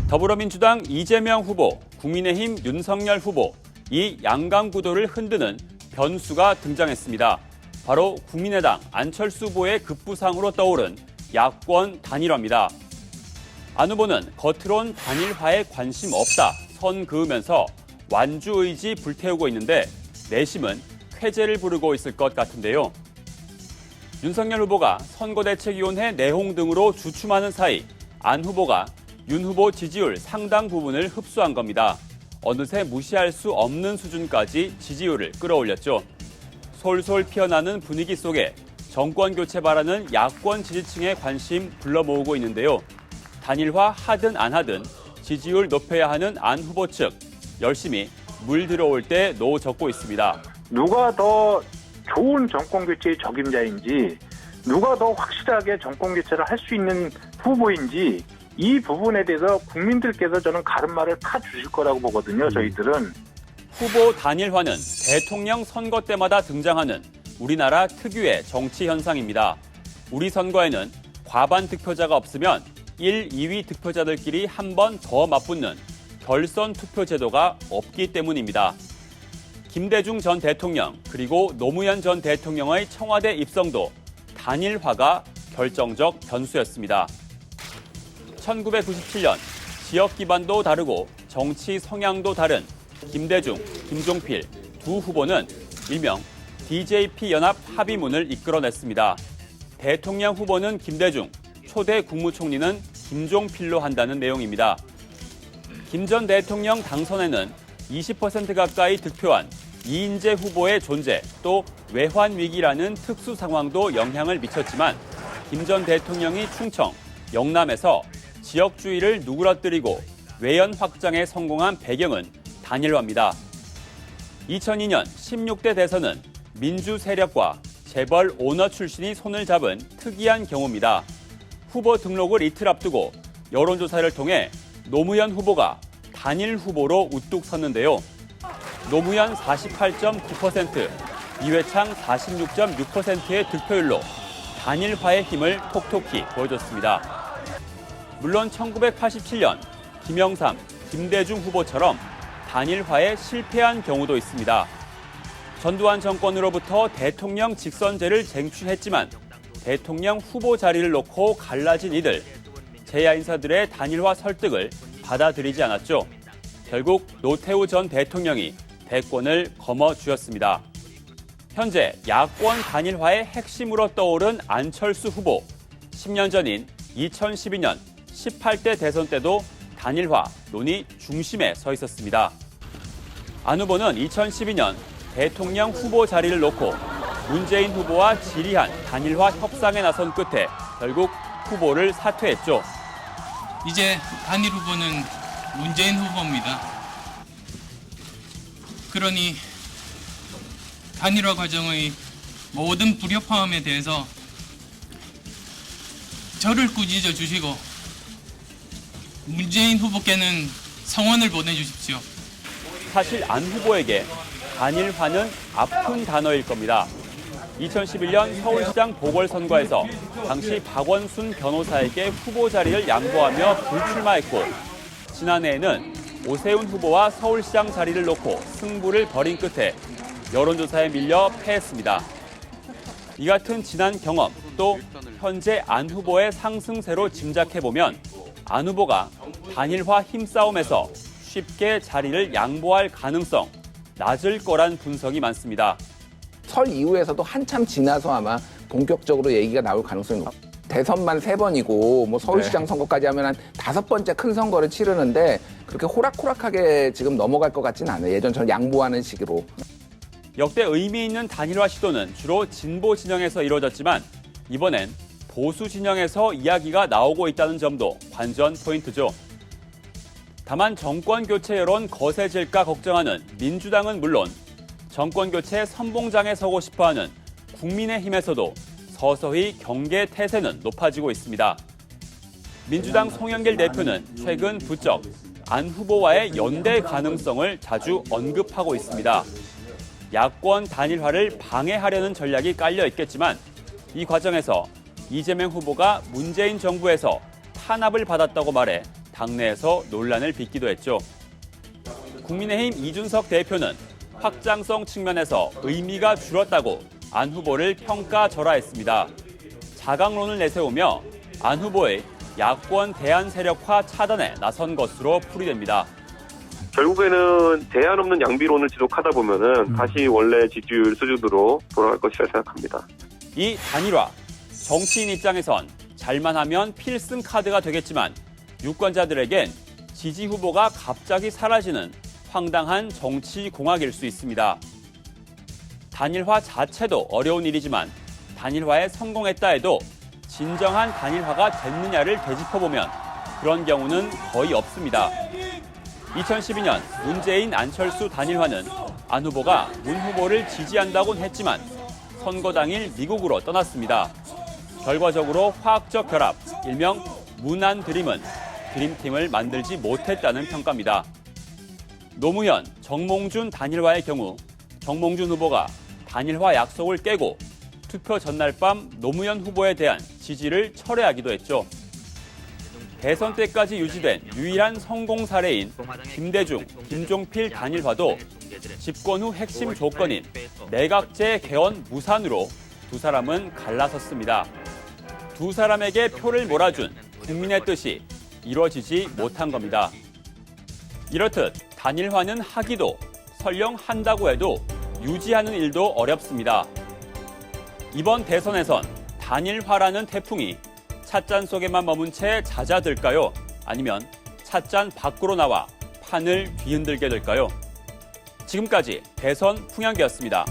더불어민주당 이재명 후보, 국민의힘 윤석열 후보, 이 양강 구도를 흔드는 변수가 등장했습니다. 바로 국민의당 안철수 후보의 급부상으로 떠오른 야권 단일화입니다. 안 후보는 겉으론 단일화에 관심 없다 선 그으면서 완주 의지 불태우고 있는데 내심은 쾌재를 부르고 있을 것 같은데요. 윤석열 후보가 선거대책위원회 내홍 등으로 주춤하는 사이 안 후보가 윤 후보 지지율 상당 부분을 흡수한 겁니다. 어느새 무시할 수 없는 수준까지 지지율을 끌어올렸죠. 솔솔 피어나는 분위기 속에 정권 교체 바라는 야권 지지층의 관심 불러 모으고 있는데요. 단일화 하든 안 하든 지지율 높여야 하는 안 후보 측 열심히 물 들어올 때 노 적고 있습니다. 누가 더 좋은 정권 교체의 적임자인지, 누가 더 확실하게 정권 교체를 할 수 있는 후보인지 이 부분에 대해서 국민들께서 저는 가름말을 타 주실 거라고 보거든요. 저희들은. 후보 단일화는 대통령 선거 때마다 등장하는 우리나라 특유의 정치 현상입니다. 우리 선거에는 과반 득표자가 없으면 1, 2위 득표자들끼리 한 번 더 맞붙는 결선 투표 제도가 없기 때문입니다. 김대중 전 대통령 그리고 노무현 전 대통령의 청와대 입성도 단일화가 결정적 변수였습니다. 1997년 지역 기반도 다르고 정치 성향도 다른 김대중, 김종필 두 후보는 일명 DJP 연합 합의문을 이끌어냈습니다. 대통령 후보는 김대중, 초대 국무총리는 김종필로 한다는 내용입니다. 김 전 대통령 당선에는 20% 가까이 득표한 이인재 후보의 존재, 또 외환 위기라는 특수 상황도 영향을 미쳤지만 김 전 대통령이 충청, 영남에서 지역주의를 누그러뜨리고 외연 확장에 성공한 배경은 단일화입니다. 2002년 16대 대선은 민주 세력과 재벌 오너 출신이 손을 잡은 특이한 경우입니다. 후보 등록을 이틀 앞두고 여론조사를 통해 노무현 후보가 단일 후보로 우뚝 섰는데요. 노무현 48.9%, 이회창 46.6%의 득표율로 단일화의 힘을 톡톡히 보여줬습니다. 물론 1987년 김영삼, 김대중 후보처럼 단일화에 실패한 경우도 있습니다. 전두환 정권으로부터 대통령 직선제를 쟁취했지만 대통령 후보 자리를 놓고 갈라진 이들, 재야 인사들의 단일화 설득을 받아들이지 않았죠. 결국 노태우 전 대통령이 대권을 거머쥐었습니다. 현재 야권 단일화의 핵심으로 떠오른 안철수 후보, 10년 전인 2012년 18대 대선 때도 단일화 논의 중심에 서 있었습니다. 안 후보는 2012년 대통령 후보 자리를 놓고 문재인 후보와 지리한 단일화 협상에 나선 끝에 결국 후보를 사퇴했죠. 이제 단일 후보는 문재인 후보입니다. 그러니 단일화 과정의 모든 불협화음에 대해서 저를 꾸짖어 주시고 문재인 후보께는 성원을 보내주십시오. 사실 안 후보에게 단일화는 아픈 단어일 겁니다. 2011년 서울시장 보궐선거에서 당시 박원순 변호사에게 후보 자리를 양보하며 불출마했고, 지난해에는 오세훈 후보와 서울시장 자리를 놓고 승부를 벌인 끝에 여론조사에 밀려 패했습니다. 이 같은 지난 경험, 또 현재 안 후보의 상승세로 짐작해보면 안 후보가 단일화 힘싸움에서 쉽게 자리를 양보할 가능성 낮을 거란 분석이 많습니다. 설 이후에서도 한참 지나서 아마 본격적으로 얘기가 나올 가능성이 높아요. 대선만 3번이고 뭐 서울시장 선거까지 하면 한 5번째 큰 선거를 치르는데 그렇게 호락호락하게 지금 넘어갈 것 같지는 않아요. 예전처럼 양보하는 식으로. 역대 의미 있는 단일화 시도는 주로 진보 진영에서 이루어졌지만 이번엔 보수 진영에서 이야기가 나오고 있다는 점도 관전 포인트죠. 다만 정권 교체 여론 거세질까 걱정하는 민주당은 물론 정권 교체 선봉장에 서고 싶어하는 국민의힘에서도 서서히 경계 태세는 높아지고 있습니다. 민주당 송영길 대표는 최근 부쩍 안 후보와의 연대 가능성을 자주 언급하고 있습니다. 야권 단일화를 방해하려는 전략이 깔려 있겠지만 이 과정에서 이재명 후보가 문재인 정부에서 탄압을 받았다고 말해 당내에서 논란을 빚기도 했죠. 국민의힘 이준석 대표는 확장성 측면에서 의미가 줄었다고 안 후보를 평가절하했습니다. 자강론을 내세우며 안 후보의 야권 대안 세력화 차단에 나선 것으로 풀이됩니다. 결국에는 대안 없는 양비론을 지속하다 보면은 다시 원래 지지율 수준으로 돌아갈 것이라 생각합니다. 이 단일화, 정치인 입장에선 잘만 하면 필승 카드가 되겠지만 유권자들에겐 지지 후보가 갑자기 사라지는 황당한 정치 공학일 수 있습니다. 단일화 자체도 어려운 일이지만 단일화에 성공했다 해도 진정한 단일화가 됐느냐를 되짚어보면 그런 경우는 거의 없습니다. 2012년 문재인 안철수 단일화는 안 후보가 문 후보를 지지한다곤 했지만 선거 당일 미국으로 떠났습니다. 결과적으로 화학적 결합, 일명 문안 드림은 드림팀을 만들지 못했다는 평가입니다. 노무현, 정몽준 단일화의 경우 정몽준 후보가 단일화 약속을 깨고 투표 전날 밤 노무현 후보에 대한 지지를 철회하기도 했죠. 대선 때까지 유지된 유일한 성공 사례인 김대중, 김종필 단일화도 집권 후 핵심 조건인 내각제 개헌 무산으로 두 사람은 갈라섰습니다. 두 사람에게 표를 몰아준 국민의 뜻이 이루어지지 못한 겁니다. 이렇듯 단일화는 하기도 설령 한다고 해도 유지하는 일도 어렵습니다. 이번 대선에선 단일화라는 태풍이 찻잔 속에만 머문 채 잦아들까요? 아니면 찻잔 밖으로 나와 판을 뒤흔들게 될까요? 지금까지 대선 풍향기였습니다.